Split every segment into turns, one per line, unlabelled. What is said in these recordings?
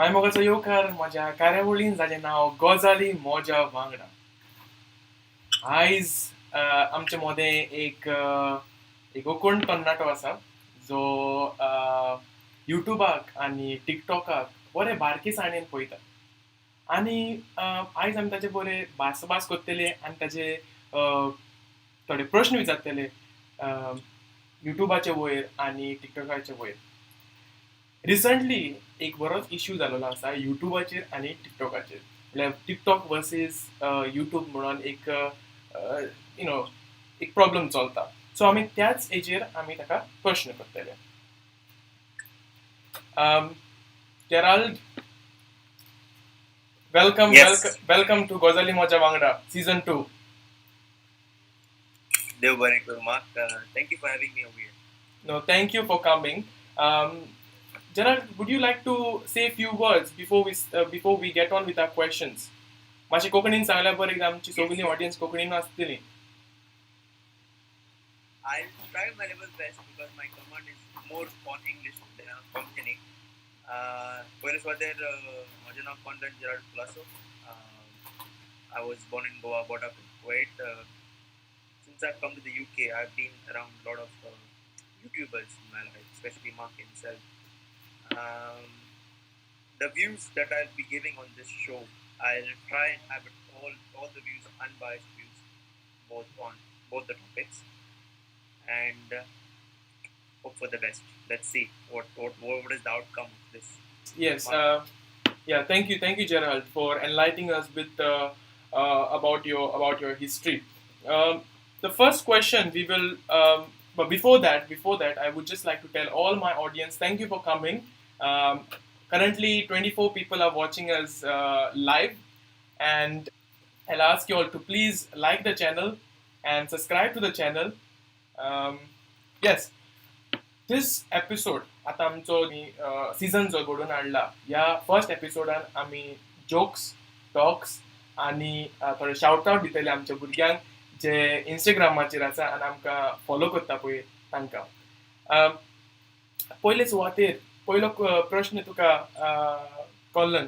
मायमोगाचो येवकार म्हज्या कार्यावळीन जाचें नांव गोजाली मोज्या वांगडा. आयज आमचे मदें एक कोण कन्नाटो आसा जो युट्यूबाक आनी टिकटॉकाक बरे बारकेसाणेन पळयता. आनी आयज आमी ताचे बरे भास करतले आनी ताचे थोडे प्रश्न विचारतले युट्यूबाचे वयर आनी टिकटॉकाचे वयर. रिसंटली एक बरोच इश्यू जाल्लो आसा युट्यूबाचेर आनी टिकटॉकाचेर. म्हणल्यार टिकटॉक वर्सीस युट्यूब म्हणून एक एक प्रॉब्लेम चलता. सो आमी त्याच हेजेर आमी ताका प्रश्न करतले. Gerald, welcome to Gozali Moja Vangdda, season 2.
Dev bane karo, Mark. Thank you for having me over here.
No, thank you for coming. Gerald, would you like to say a few words before we get on with our questions? मातशें कोंकणीन सांगल्यार बरें आमची सगळी audience कोंकणीन आसतली.
I'll try my level best because my command is more on English than on Konkani. पयले सुवातेर म्हजें नांव Conroy Colaco. I was born in Goa, brought up in Kuwait. Since I've come to the UK, I've been around a lot of YouTubers in my life, especially Mark himself. The views that I'll be giving on this show, I'll try and have it all the views, unbiased views, both the topics, and hope for the best. Let's see what is the outcome of this.
Yes. Thank you, Gerald, for enlightening us with about your history. The first question we will, but before that, I would just like to tell all my audience, thank you for coming. Currently, 24 people are watching us live, and I'll ask you all to please like the channel and subscribe to the channel. Yes, this episode, आता आमचो season जो घडून हाडला, ह्या first एपिसोडान आमी jokes, talks आनी थोडे shout out दितले आमच्या भुरग्यांक जे इंस्टाग्रामाचेर आसा आनी आमकां फॉलो करता पळय तांकां. पयले सुवातेर पयलो प्रश्न तुका colon,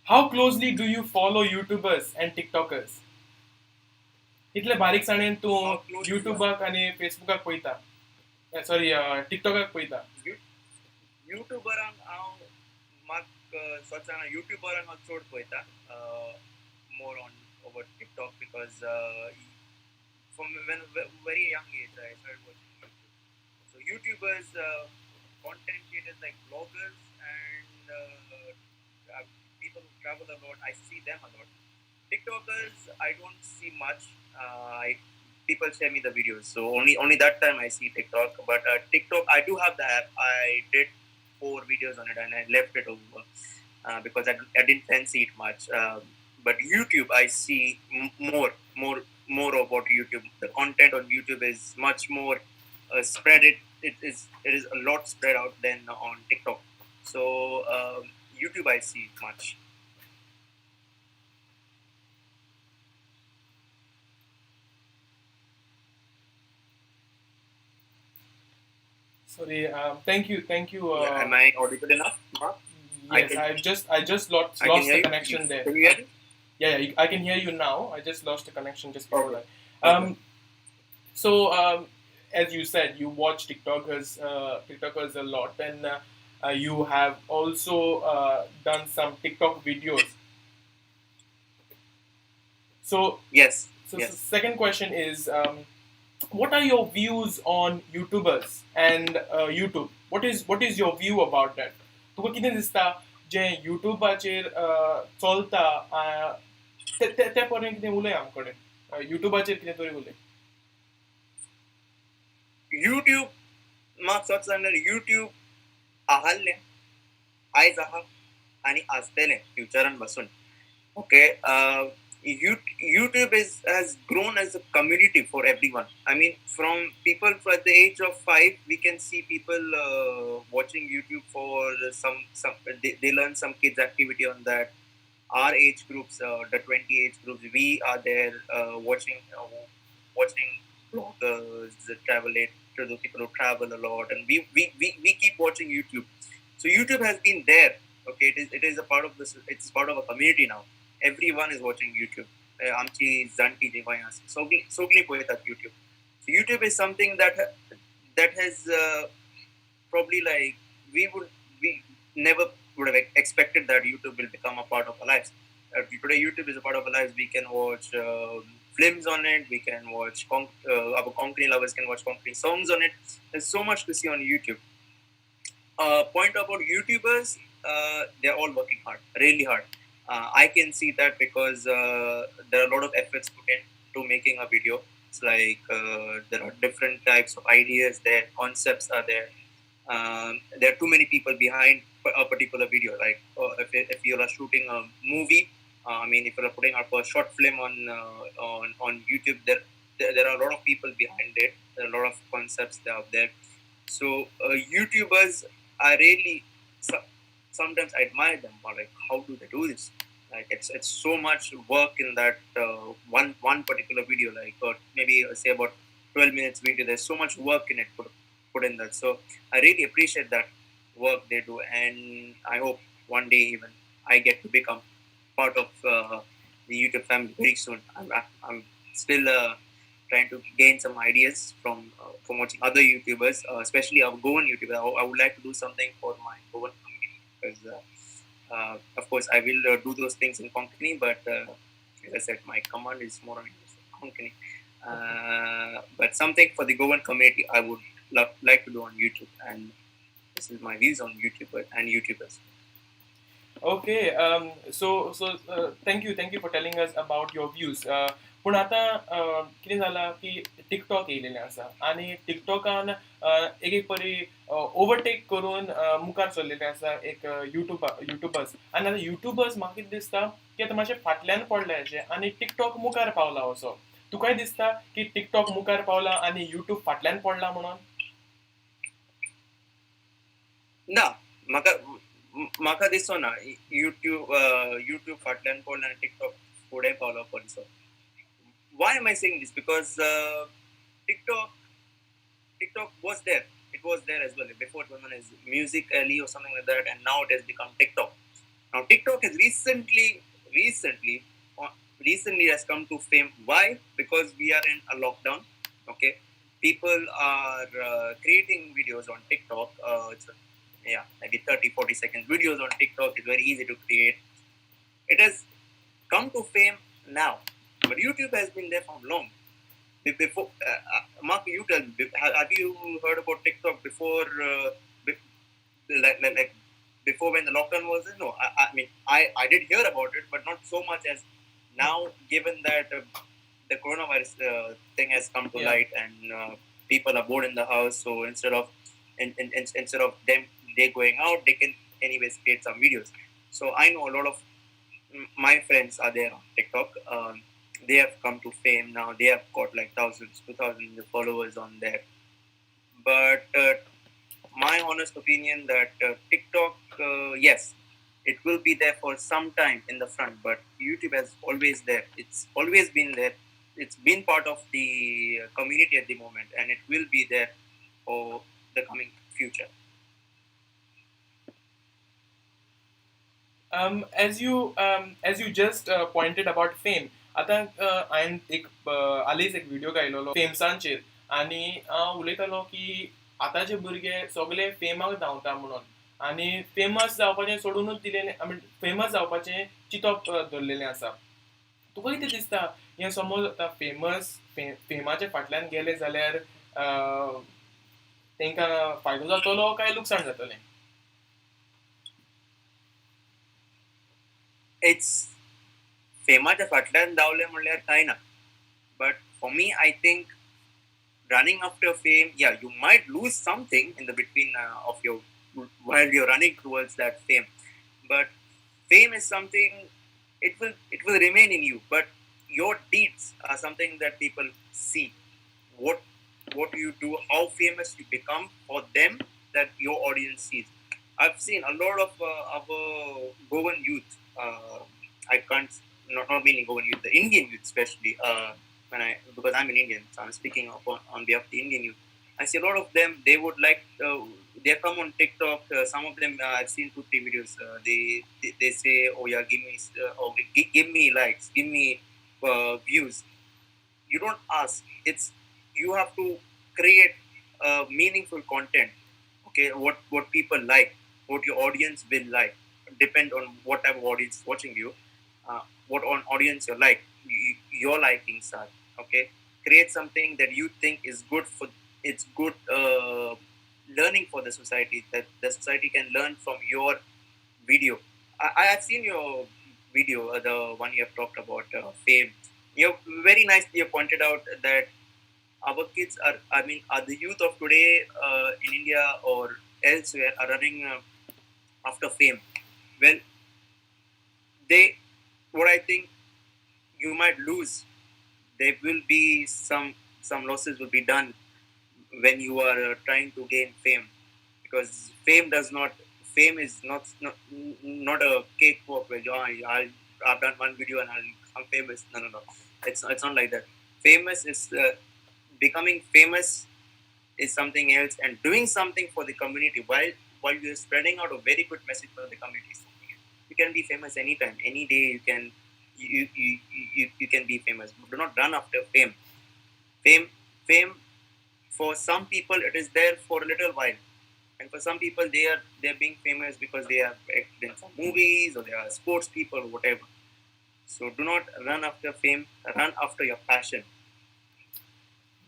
how closely do you follow YouTubers and TikTokers? इतले बारीकसाणेन तूं युट्यूबाक आनी फेसबुकाक पळयता, सॉरी टिकटॉकाक पळयता?
युट्यूबरांक हांव म्हाका सच सांगना, युट्यूबरांक हांव चड पळयता more on over TikTok because from very young age I started watching YouTube. So YouTubers, content creators like bloggers and people who travel a lot, I see them a lot. TikTokers, I don't see much. People share me the videos, so only that time I see TikTok. But TikTok, I do have the app. I did 4 videos on it and I left it over because I didn't fancy it much. But YouTube, I see more about YouTube. The content on YouTube is much more spread. It is a lot spread out than on TikTok. So YouTube, I see much.
Sorry, thank you.
Am I audible enough, Mark?
Yes, I just lost the connection there.
Can you hear me?
Yeah, I can hear you now. I just lost the connection just before that. So, as you said, you watch TikTokers a lot, and you have also done some TikTok videos. So
yes.
So the second question is, what are your views on YouTubers and YouTube? What is your view about that? तुका कितें दिसता जे युट्यूबाचेर चलता ते पर्यंत कितें उलय आमचे कडेन, युट्यूबाचेर कितें तरी उलय.
YouTube, म्हाका सच सांगल्यार YouTube आहाल्लें, आयज आहा आनी आसतलें फ्युचरान पासून. Okay, YouTube has grown as a community for everyone. I mean, from people at the age of 5, we can see people watching YouTube for some they learn some kids activity on that. Our age groups, the 20 age groups, we are there watching bloggers, people who travel a lot, and we keep watching YouTube. So YouTube has been there Okay, it is a part of this. It's part of a community now. Everyone is watching YouTube. आमची जाणटी जे गोंय आसा सगळीं पळयतात YouTube. So YouTube is something that has probably like we never would have expected that YouTube will become a part of our lives. Today YouTube is a part of our lives. We can watch films on it. We can watch our Konkani lovers can watch Konkani songs on it. There's so much to see on YouTube. Point about YouTubers, they're all working hard, really hard. I can see that because there are a lot of efforts put into making a video. It's like there are different types of ideas there, concepts are there. There are too many people behind a particular video. Like if you are shooting a movie, I mean, if you are putting up a short film on YouTube, there are a lot of people behind it. There are a lot of concepts out there. So YouTubers, I really sometimes I admire them. Or like, how do they do this? Like it's so much work in that one particular video. Like or maybe say about 12 minutes video. There's so much work in it put in that. So I really appreciate that work they do, and I hope one day even I get to become part of the YouTube family very soon. I'm still trying to gain some ideas from watching other YouTubers, especially our Goan YouTubers. I would like to do something for my Goan community because, of course, I will do those things in Konkani, but as I said, my command is more on Konkani. But something for the Goan community, I would like to do on YouTube, and this is my views on YouTube and YouTubers.
Okay, so thank you for telling us about your views. पूण आतां कितें जालां की TikTok येयलेलें आसा आनी टिकटॉकान एक एक परी ओवरटेक करून मुखार चल्लेलें आसा एक युट्यूबर्स आनी आतां युट्यूबर्स म्हाका कितें दिसता की आतां मातशें फाटल्यान पडलें अशें आनी टिकटॉक मुखार पावला असो तुकाय दिसता की टिकटॉक मुखार पावला आनी युट्यूब फाटल्यान पडला म्हणून
ना म्हाका दिसना YouTube फाटल्यान पडला आनी टिकटॉक फुडें Paulo पडसो. Why am I saying this? Because TikTok was there. It was there as well. Before it was known as Musical.ly or something like that, and now it has become TikTok. Now TikTok has recently has come to fame. Why? Because we are in a lockdown. Okay, people are creating videos on TikTok. Maybe 30-40 seconds videos on TikTok is very easy to create. It has come to fame now. But YouTube has been there for long. Before, Mark, you tell me, have you heard about TikTok before, like before when the lockdown was in? No, I mean, I did hear about it, but not so much as now, given that the coronavirus thing has come to light and people are bored in the house. So instead of they going out, they can anyways create some videos. So I know a lot of my friends are there on TikTok. They have come to fame now. They have got like 2,000 followers on there. But my honest opinion that TikTok, yes, it will be there for some time in the front, but YouTube has always there. It's always been there. It's been part of the community at the moment, and it will be there for the coming future.
As you just pointed about fame, आता हांवें एक हालींच एक video घायलोलो फेम्सांचेर आनी हांव उलयतालो की आतांचे भुरगे सगळे फेमाक धांवता म्हणून आनी फेमस जावपाचें सोडूनच दिलेलें आय मीन फेमस जावपाचें चिंतप धरलेलें आसा तुका कितें दिसता हें समज आतां फेमाचे फाटल्यान गेले जाल्यार तांकां फायदो जातलो काय लुकसाण जातलें
It's फेमाच्या फाटल्यान धांवले म्हणल्यार कांय ना. But for me, I think running after fame, yeah, you might lose something in the between of your while you're running towards that fame. But fame is something it will remain in you. But your deeds are something that people see. What you do, how famous you become for them, that your audience sees. I've seen a lot of our Goan youth. I can't not meaning Goan youth, the Indian youth especially. Because I'm an Indian, so I'm speaking on behalf of the Indian youth. I see a lot of them. They would like they come on TikTok. Some of them I've seen 2 3 videos. They say, "Oh yeah, give me give me likes, give me views." You don't ask. It's you have to create meaningful content. Okay, what people like, what your audience will like, depend on what type of audience is watching you, what on audience you like, your likings are. Okay, create something that you think is good for it's good learning for the society, that the society can learn from your video. I have seen your video, the one you have talked about, fame. You very nicely you pointed out that our kids are, I mean, are the youth of today in India or elsewhere are running after fame. Well, they, what I think you might lose. There will be some losses will be done when you are trying to gain fame, because fame is not a cakewalk where I've done one video and I'm famous. No, no, no. It's not like that. Famous is becoming famous is something else, and doing something for the community while you're spreading out a very good message for the community is something else. You can be famous anytime, any day. You can be famous. But do not run after fame. Fame for some people it is there for a little while, and for some people they're being famous because they have acted in some movies or they are sports people or whatever. So do not run after fame. Run after your passion.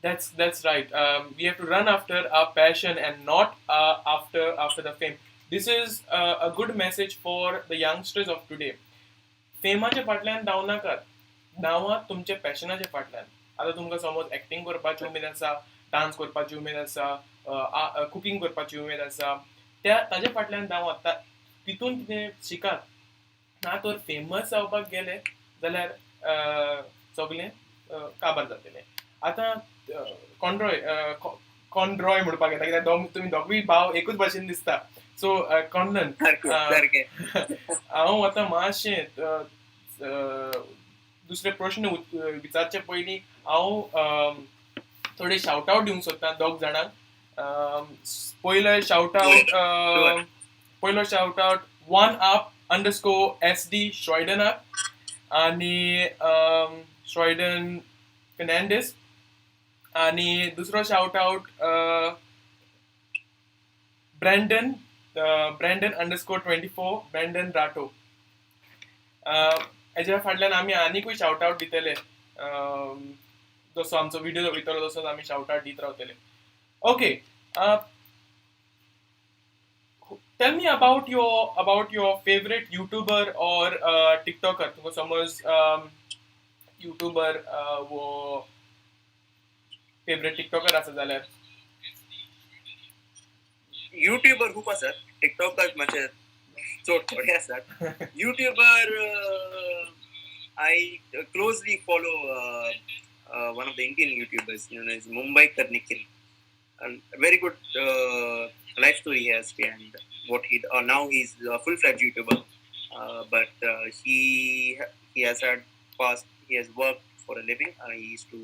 That's right. We have to run after our passion and not after the fame. This is a good message for the youngsters of today. फेमाचे फाटल्यान धांवनाकात, धांवात तुमचे पॅशनाचे फाटल्यान. आतां तुमकां समज acting करपाची उमेद आसा, dance करपाची उमेद आसा, कुकिंग करपाची उमेद आसा, ताजे फाटल्यान धांवात, तितून कितें शिकात. ना तर फेमस जावपाक गेले जाल्यार सगलें काबार जातलें. आतां कॉन्ड्रॉय कॉन्ड्रॉय म्हणपाक येता, कित्याक तुमी दोगूय भाव एकूच भाशेन दिसता. सो कॉन्नन, हांव आतां मातशें दुसरे प्रश्न विचारचे पयलीं हांव थोडे शाउट आवट दिवंक सोदतां दोग जाणांक. पयलो shout out one up _SD श्रॉयडनाक आनी श्रॉयडन फेर्नांडीस. आनी दुसरो shout out Brandon _24 Brandon Ratho. हेज्या फाटल्यान आमी आनीकूय शाउट आवट दितले. जसो आमचो व्हिडिओ वयतलो तसोच आमी शाउट आवट दीत रावतले. Okay, tell me about your favorite YouTuber or TikToker. तुका समज YouTuber वो फेवरेट TikToker आसा जाल्यार.
YouTuber खूप असतात, TikToker मातशे चड थोडे असतात. YouTuber I closely follow one of the Indian YouTubers known as Mumbaikar Nikhil. A very good life story he has behind what he now he's a full-fledged YouTuber, but he has had past, he has worked for a living. He used to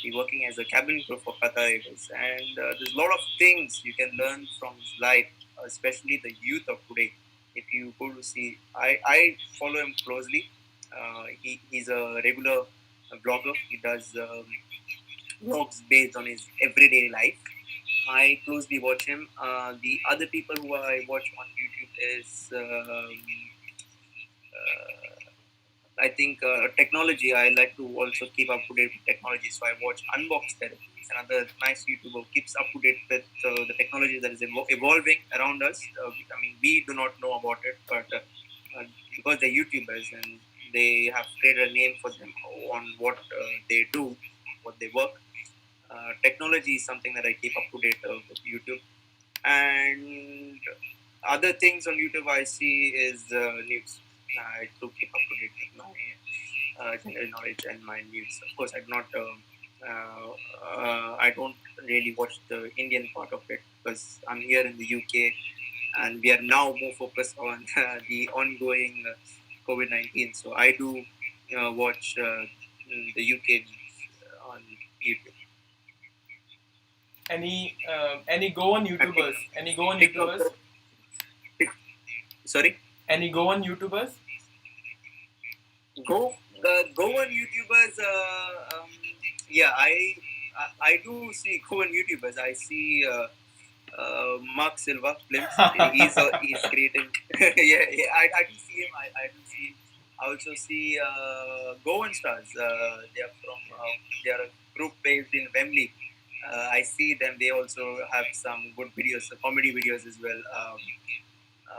be working as a cabin crew for Qatar Airways, and there's a lot of things you can learn from his life, especially the youth of today. If you go to see, I follow him closely. He's a regular vlogger. He does vlogs based on his everyday life. I closely watch him. The other people who I watch on YouTube is I think technology. I like to also keep up to date with technology, so I watch Unbox Therapy. It's another nice YouTuber who keeps up to date with the technology that is evolving around us. I mean, we do not know about it, but because they're YouTubers and they have created a name for them on what they do, what they work. Technology is something that I keep up to date with YouTube. And other things on YouTube I see is news. I do keep up to date with my general knowledge and my news. Of course, I don't really watch the Indian part of it because I'm here in the UK and we are now more focused on the ongoing COVID-19. So I do watch the UK news on YouTube.
any Goan YouTubers? Any Goan YouTubers?
Sorry?
Any Goan YouTubers?
Goan YouTubers. Yeah, I do see Goan YouTubers. I see Mark Silva films. He's creating. Yeah, I do see him. I do see. I also see Goan stars. They are a group based in Wembley. I see them. They also have some good videos, comedy videos as well.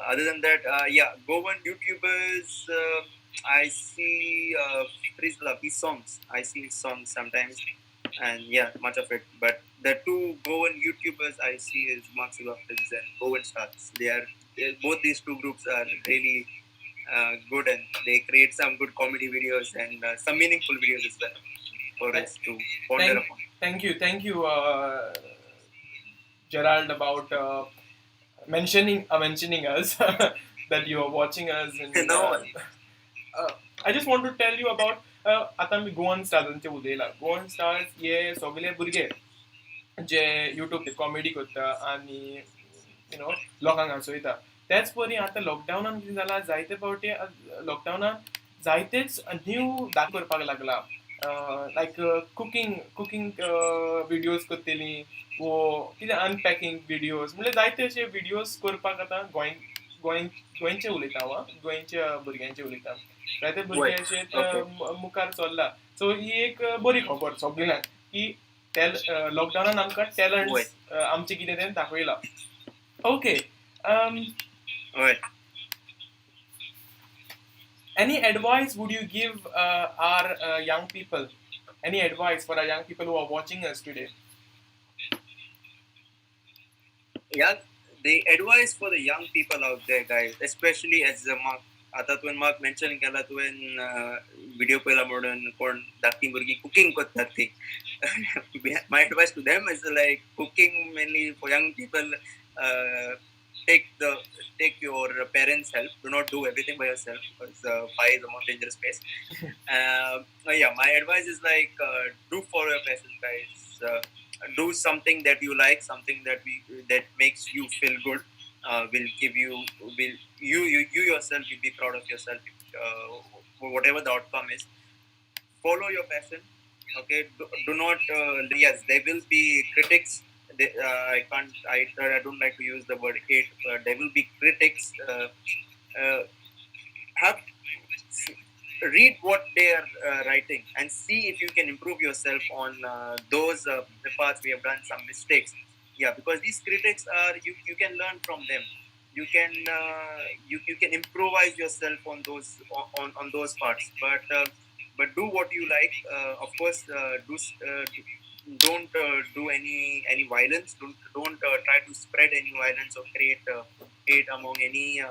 Other than that, yeah, Goan YouTubers. I see Frizla, his songs. I see his songs sometimes, and yeah, much of it. But the two Goan YouTubers I see is Mark Silva Films and Goan Stars. Both these two groups are really good, and they create some good comedy videos and some meaningful videos as well for us to ponder upon.
Thank you, Gerald, about mentioning us that you are watching us. And, I just want to tell you about आता मी Goan स्टार्सांचे उलयला. Goan stars हे सगळे भुरगे जे YouTube comedy करता आनी लोकांक हांसयता. त्याच परी आतां लॉकडावनान कितें जालां, जायते फावटी लॉकडावनान जायतेच न्यू दाखय करपाक लागला. लायक कुकींग विडियोज करतलीं वो कितें अनपॅकींग विडियोज, म्हणजे जायते अशे विडियोज करपाक आतां गोंयचे उलयता हांव, गोंयच्या भुरग्यांचे उलयता. जायते भुरगे अशे मुखार चल्ला. सो ही एक बरी खबर सगळ्यांक की लॉकडावनान आमकां टॅलंट आमचे कितें तें दाखयलां. Okay. Any advice would you give our young people? Any advice for our young people who are watching us today?
Yeah, the advice for the young people out there, guys, especially as Mark, आता तुवें Mark mention केला, तुवें video पयला म्हणून कोण धाकटी भुरगीं cooking करतात ती. My advice to them is like cooking mainly for young people. Take your parents' help. Do not do everything by yourself because fire is the most dangerous place. Yeah, my advice is like do follow your passion, guys. Do something that you like, something that makes you feel good. Will give you you yourself will be proud of yourself. Whatever the outcome is, follow your passion. Okay, do not. Yes, there will be critics. I don't like to use the word hate. There will be critics. Read what they are writing and see if you can improve yourself on those parts we have done some mistakes. Yeah, because these critics are you can learn from them. You can you can improvise yourself on those parts. But do what you like. Of course, don't do any violence. Don't try to spread any violence or create hate among any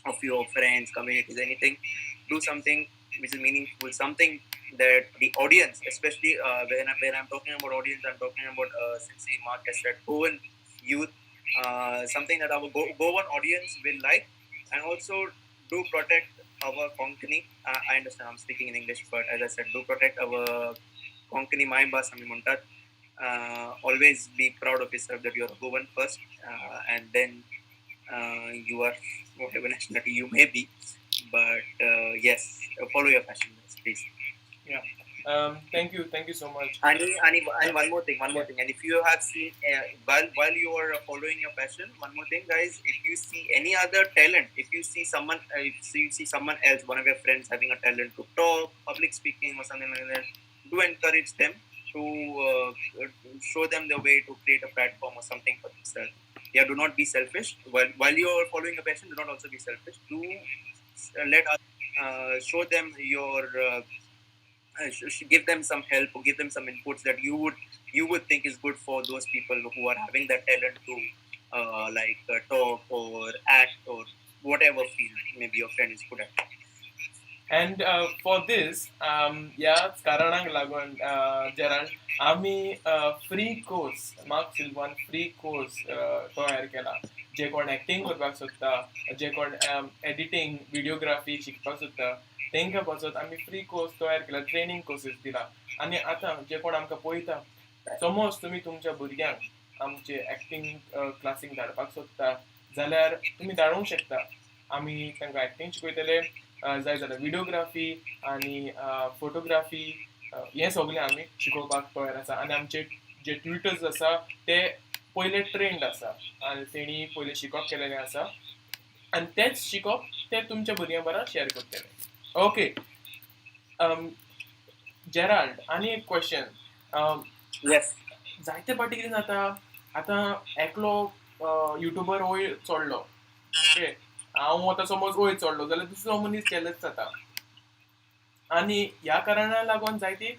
of your friends, communities, anything. Do something which is meaningful, something that the audience, especially when I'm talking about audience, I'm talking about since Mark has said Goan youth, something that our Goan audience will like, and also do protect our Konkani. I understand I'm speaking in English, but as I said, do protect our Konkani Mayamba Sami Muntat. Always be proud of yourself that you're a Goan first, and then you are whatever nationality you may be. But yes, follow your passion, please.
Yeah. Thank you so much.
And one more thing. And if you have seen while you are following your passion, one more thing, guys. If you see any other talent, if you see someone else, one of your friends having a talent to talk, public speaking, or something like that, do encourage them to show them the way to create a platform or something for themselves. Yeah, do not be selfish. While you are following your passion, do not also be selfish. Do let us show them your. Give them some help or give them some inputs that you would think is good for those people who are having that talent to talk or act or whatever field maybe your friend is good at.
And for this, कारणांक लागून Gerald, आम्ही free course mark Salwan free course तयार केला. जे कोण acting करपाक सोदता, जे कोण editing videography शिकपाक सोदता, तांकां पासत आमी फ्री कोर्स तयार केला, ट्रेनींग कोर्सीस दिला. आनी आतां जे कोण आमकां पळयता समज तुमी तुमच्या भुरग्यांक आमचे एक्टींग क्लासीक धाडपाक सोदता जाल्यार तुमी धाडूंक शकता. आमी तांकां एक्टींग शिकयतले, जाय जाल्यार विडियोग्राफी आनी फोटोग्राफी हें सगळें आमी शिकोवपाक तयार आसा. आनी आमचे जे ट्युटर्स आसा ते पयले ट्रेन्ड आसा आनी तेणी पयलीं शिकोवप केलेलें आसा आनी तेच शिकोवप ते तुमच्या भुरग्यां बरोबर शेअर करतले. ओके, जेराल्ड, आनी एक क्वेश्चन.
येस.
जायते फाटी कितें जाता, आतां एकलो युट्यूबर वयर चडलो, ओके, हांव आतां समज वयर चडलो जाल्यार दुसरो मनीस जेलस जाता आनी ह्या कारणाक लागून जायती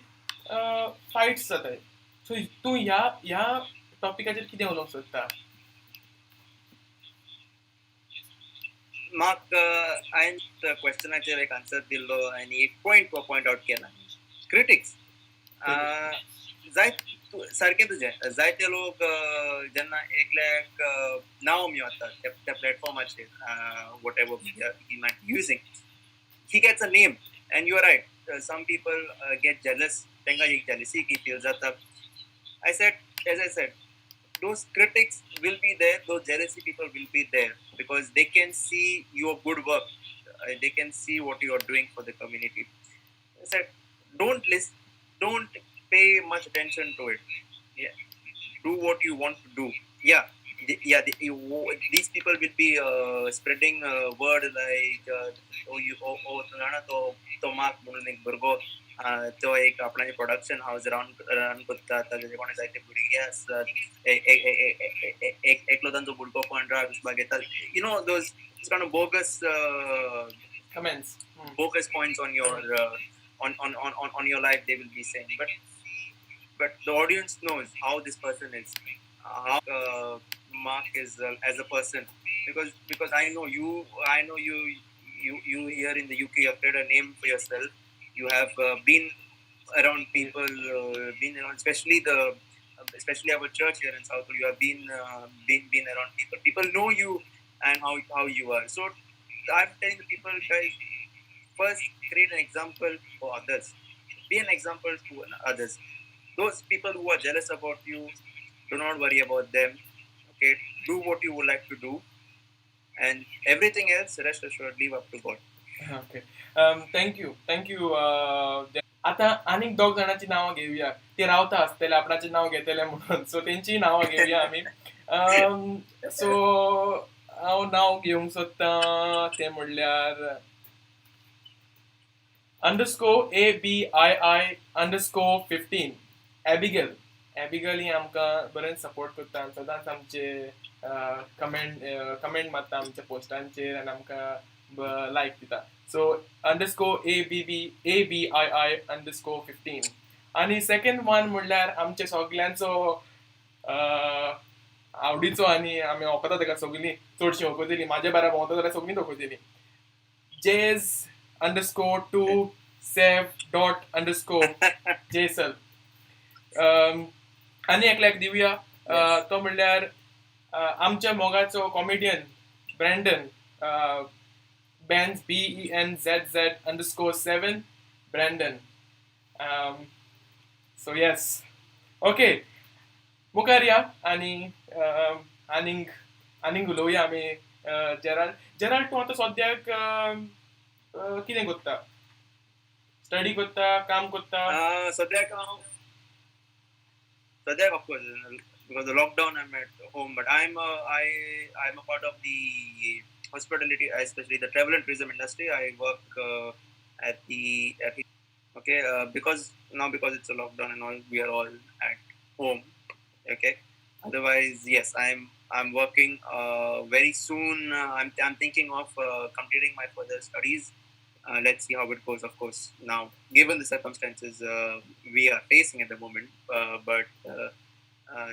फायट्स जाताय. सो तूं ह्या टॉपिकाचेर कितें उलोवंक सोदता?
म्हाका हांवें क्वेश्चनाचेर एक आन्सर दिल्लो आनी एक पॉयंट आउट केला. क्रिटिक्स जाय सारकें तुजें, जायते लोक जेन्ना एकल्याक नांव मेळटा त्या प्लॅटफॉर्माचेर, whatever he might be using, he gets a name and you are right, some people get jealous, तांकां एक जेलसी की फील जाता. As I said, those critics will be there, those jealousy people will be there because they can see your good work, they can see what you are doing for the community. I said, don't pay much attention to it. Yeah, do what you want to do. Yeah, these people will be spreading word like to mark म्हणून एक भुरगो तो एक आपणाचे production house run करता, ताजे कोणी जायते भुरगे आसतात, एकलो तांचो भुरगो पण ड्रग्स घेता, you know those kind of bogus
comments,
bogus points on your on your life they will be saying, but the audience knows how this person is, how Mark is as a person, because I know you here in the UK, you have created a name for yourself. You have been around people, been around, especially our church here in South. You have been around people. People know you and how you are. So I'm telling the people, guys, first create an example for others. Be an example to others. Those people who are jealous about you, do not worry about them. Okay, do what you would like to do, and everything else, rest assured, leave up to God.
Okay, thank you. आता आनीक दोग जाणांची नांवां घेवया. ते रावता आसतले आपणाचे नांव घेतले म्हणून, सो तेंची नांवां घेवया आमी. सो हांव नांव घेवंक सोदतां तें म्हणल्यार _ABII_15 एबिगल ही आमकां बरें सपोर्ट करता, सदांच आमचे कमेंट मारता आमच्या पोस्टांचेर आनी आमकां लायक दिता. सो _ABII_15. आनी सेकंड वन म्हणल्यार आमचे सगल्यांचो आवडीचो आनी आमी वोखता ताका सगळीं चडशीं वखयतलीं, म्हाज्या बारा भोंवता जाल्यार सगळीं वखयतलीं, Jez_2sev._jason. आनी एकल्याक दिवया, तो म्हणल्यार आमच्या मोगाचो comedian Brandon, BENZZ_7 Brandon. So yes, okay, मुखार या आनी आनीक उलोवया आमी. जेराल्ड, तूं आतां सद्याक कितें करता? स्टडी करता, काम करता?
सद्याक of course, because the lockdown I'm at home, but I'm a part of the hospitality, especially the travel and tourism industry. I work at okay, because it's a lockdown and all, we are all at home. Okay, otherwise, yes, I'm working very soon. I'm thinking of completing my further studies. Let's see how it goes, of course, now, given the circumstances we are facing at the moment, but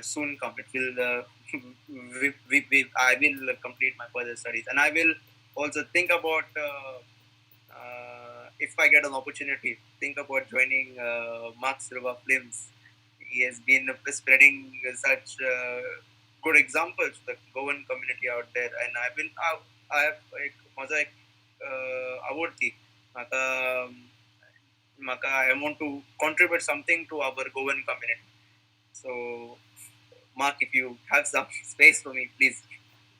soon come. It will, I will complete my further studies, and I will also think about, if I get an opportunity, think about joining Mark Silva Films. He has been spreading such good examples to the Goan community out there, and I have Mhojea आवडती म्हाका I want to contribute something to our Goan community. So, Mark, if you have some space for me, please.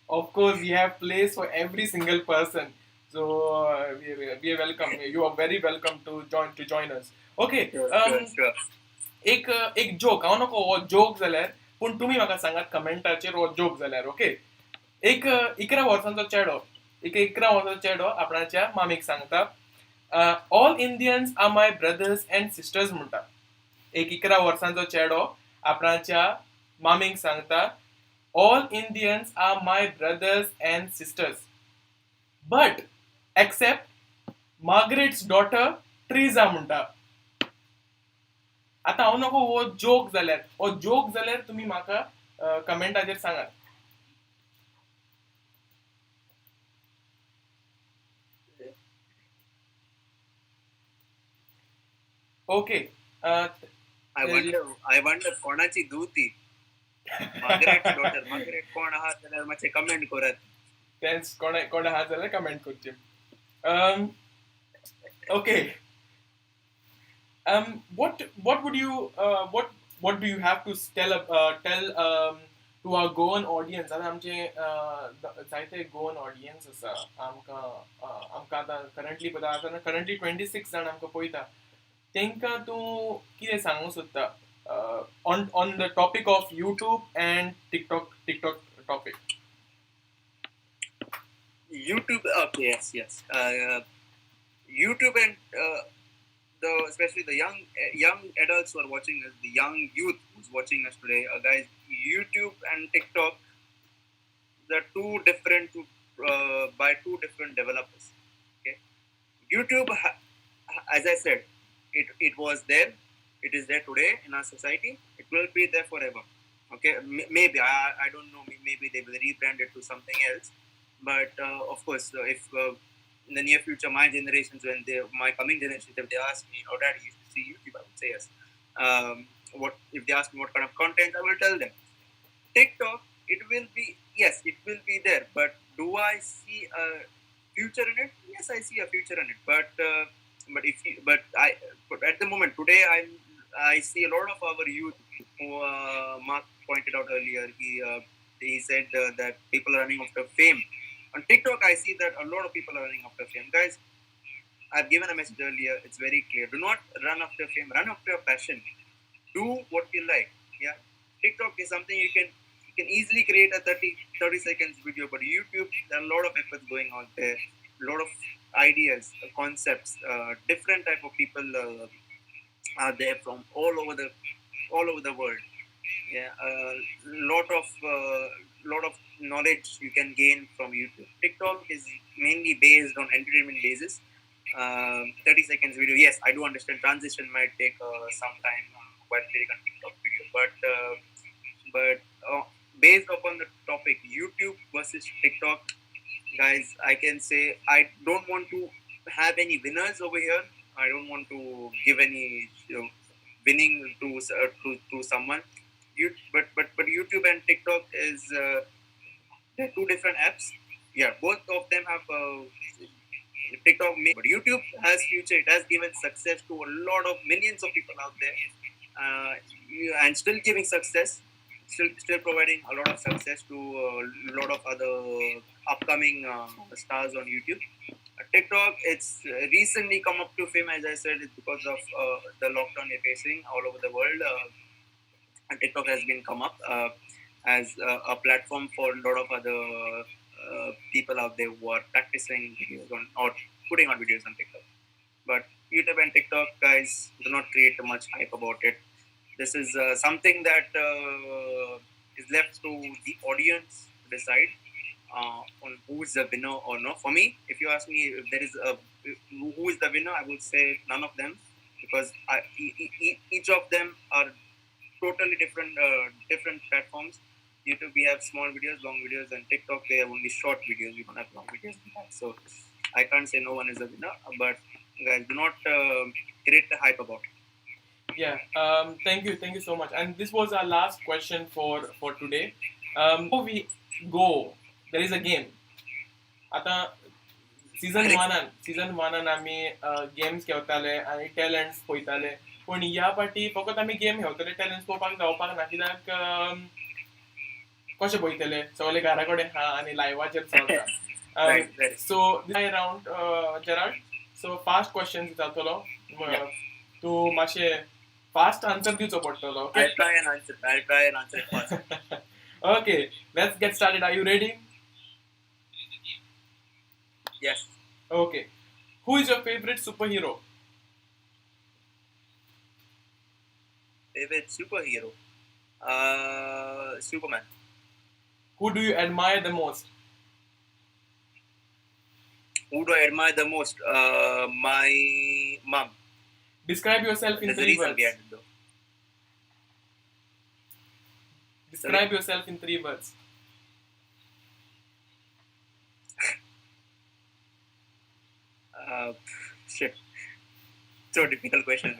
Of course, we have place for every single person. So we are welcome. You are very welcome to join us. Okay.
Sure.
एक joke हांव नको हो joke जाल्यार पूण तुमी म्हाका सांगात कमेंटाचेर हो जोक जाल्यार ओके एक 11 वर्सांचो चेडो एक 11 वर्सांचो चेडो आपणाच्या मामीक सांगता all Indians are my brothers and sisters म्हणटा एक 11 वर्सांचो चेडो आपणाच्या मामीक सांगता all Indians are my brothers and sisters but except Margaret's daughter Teresa म्हणटा आता हांव नको हो जोक जाल्यार तुमी म्हाका कमेंटाचेर सांगात ओके
I wonder कोणाची दूती मार्गरेट डॉटर मार्गरेट कोण आहात जाल्यार मातशें कमेंट करात
थँक्स कोण आहात जाल्यार कमेंट करचे okay what would you what do you have to tell to our Goan audience आता आमचे जायते गोवन ऑडियन्स आसा आमकां आतां करंटली 26 जाण आमकां पळयता तांकां तूं कितें सांगूंक सोदता on the topic of YouTube and TikTok topic.
YouTube, okay, yes. YouTube and especially the young adults who are watching us, the young youth who's watching us today, guys. YouTube and TikTok, they're by two different developers. Okay, YouTube, as I said, it was there. It is there today in our society. It will be there forever. Okay, maybe I don't know. Maybe they will rebrand it to something else. But of course, if in the near future, my coming generations, if they ask me, "Oh, Daddy, you used to see YouTube," I would say yes. What if they ask me what kind of content? I will tell them. TikTok, it will be there. But do I see a future in it? Yes, I see a future in it. But at the moment today, I see a lot of our youth who Mark pointed out earlier. He said that people are running after fame. On TikTok, I see that a lot of people are running after fame. Guys, I've given a message earlier. It's very clear. Do not run after fame. Run after your passion. Do what you like. Yeah. TikTok is something you can easily create a 30 seconds video, but YouTube, there are a lot of efforts going on there. A lot of ideas, concepts, different type of people are there from all over the world. Yeah, lot of knowledge you can gain from YouTube. TikTok is mainly based on entertainment basis. 30 seconds video. Yes, I do understand transition might take some time while creating a TikTok video, but based upon the topic YouTube versus TikTok, guys, I can say I don't want to have any winners over here. I don't want to give any winning to someone. But YouTube and TikTok is they're two different apps. Yeah, both of them have TikTok, but YouTube has future. It has given success to a lot of millions of people out there, and still giving success. Still providing a lot of success to a lot of other upcoming stars on YouTube. TikTok, it's recently come up to fame, as I said, it's because of the lockdown we're facing all over the world. And TikTok has been come up as a platform for a lot of other people out there who are practicing videos or putting on videos on TikTok. But YouTube and TikTok, guys, do not create much hype about it. This is something that is left to the audience to decide on who is the winner or not. For me, if you ask me if there is who is the winner, I would say none of them, because each of them are totally different platforms. YouTube, we have small videos, long videos, and TikTok, we have only short videos. We don't have long videos. So I can't say no one is the winner, but guys, do not create the hype about it.
Yeah, thank you so much. And this was our last question for today. Before we go, there is a game. आता season वनान आमी games खेळटाले आनी टॅलंट्स पळयताले पूण ह्या फाटी फकत आमी गेम खेळटले टॅलंट्स पळोवपाक जावपाक ना कित्याक कशें पळयतले सगळे घरा कडेन हा आनी लायव्हाचेर चलता so round Gerald so fast questions जातलो तूं मातशें फास्ट आन्सर दिवचो पडटलो okay
I'll try and answer it fast.
Okay, let's get started. Are you ready?
Yes.
Okay. Who is your favorite superhero?
Favorite superhero? Superman.
Who do you admire the most?
Who do I admire the most? My mom.
Describe yourself in 3 words. Describe yourself in 3 words.
Shit. So difficult question.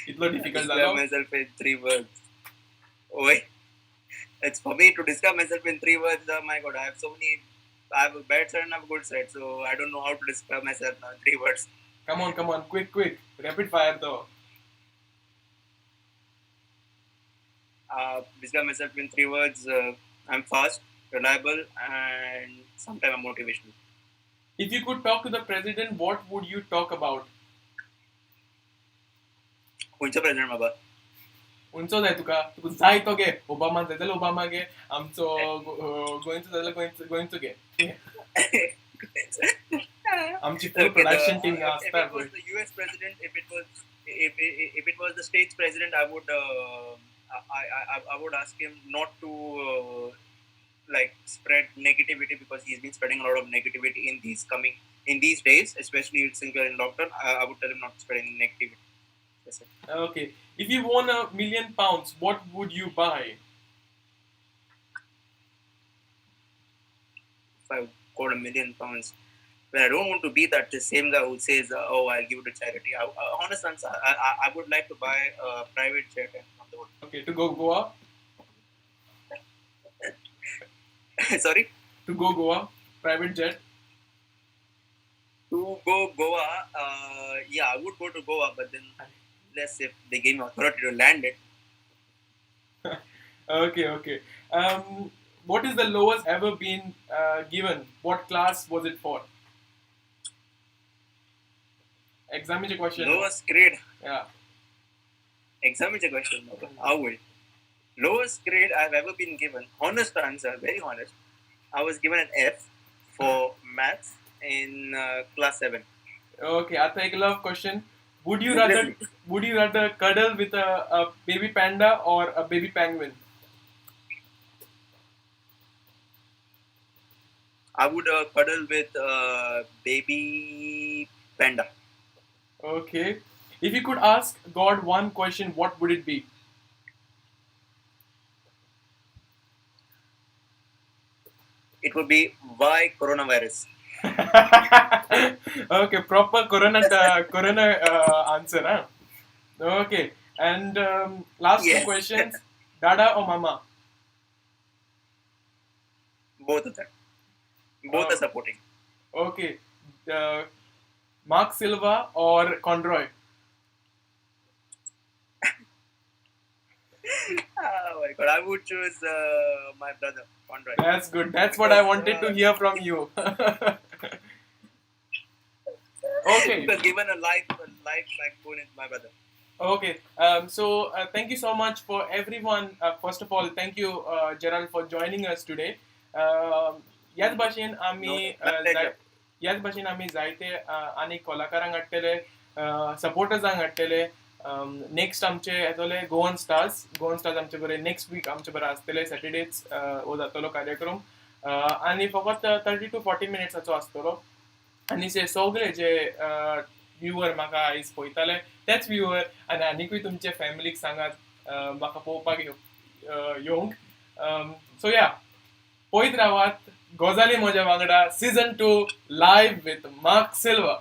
It's not difficult.
Describe myself in 3 words. Oh, wait. It's for me to describe myself in 3 words. Oh my god, I have so many. I have a bad side and I have a good side, so I don't know how to describe myself now in 3 words.
Come on, quick. Rapid fire though.
Describe myself in 3 words. I'm fast, reliable, and sometimes I'm motivational.
If you could talk to the president, what would you talk about?
Who's president, Baba?
उंचो जाय तुका जाय तो घे Obama जाय जाल्यार Obama घे आमचो गोंयचो जाल्यार गोंयचो घे आमची फुल प्रोडक्शन टीम आसता
पळय the US president if it was the state's president I would ask him not to like spread negativity because he's been spreading a lot of negativity in these days especially since we're in lockdown. I would tell him not to spread any negativity.
Okay. If you won £1 million, what would you buy?
If I got £1 million, well, I don't want to be that the same guy who says, "Oh, I'll give it to charity." Honest answer, I would like to buy a private jet on the road.
Okay, to go Goa.
Sorry.
To go Goa, private jet.
To go Goa, yeah, I would go to Goa, but then. Less if they gave me authority to land it.
Okay. What is the lowest ever been given? What class was it for? Examine question.
Lowest grade.
Yeah.
Examine question. How will? Lowest grade I've ever been given. Honest answer, very honest. I was given an F for maths in class 7.
Okay, I'll take a love question. Would you rather cuddle with a baby panda or a baby penguin?
I would cuddle with baby panda.
Okay. If you could ask God one question, what would it be?
It would be why coronavirus.
Okay, proper corona answer, huh? Okay, and last
Yes.
2 questions. Dada or mama?
Both of them. Both are supporting.
Okay. Mark Silva or Conroy?
Oh my god, I would choose my brother, Conroy.
That's good. That's what I wanted to hear from you. Okay.
Because given a life like born is my brother.
Okay. So thank you so much for everyone. First of all, thank you, Gerald, for joining us today. याच भाशेन आमी जायते आनी कलाकारांक हाडटले सपोर्टर्सांक हाडटले next आमचे येतले गोवन स्टार्स आमचे बरे नेक्स्ट वीक आमचे बरे आसतले सॅटर्डेच हो जातलो कार्यक्रम आनी फकत 30 to 40 मिनिट्साचो आसतलो आनी ते सगळे जे व्ह्युअर म्हाका आयज पळयताले तेच व्ह्युअर आनी आनीकूय तुमचे फॅमिलीक सांगात म्हाका पळोवपाक येवंक सो या पळयत रावात गोजाली म्हज्या वांगडा season 2 live with mark Silva.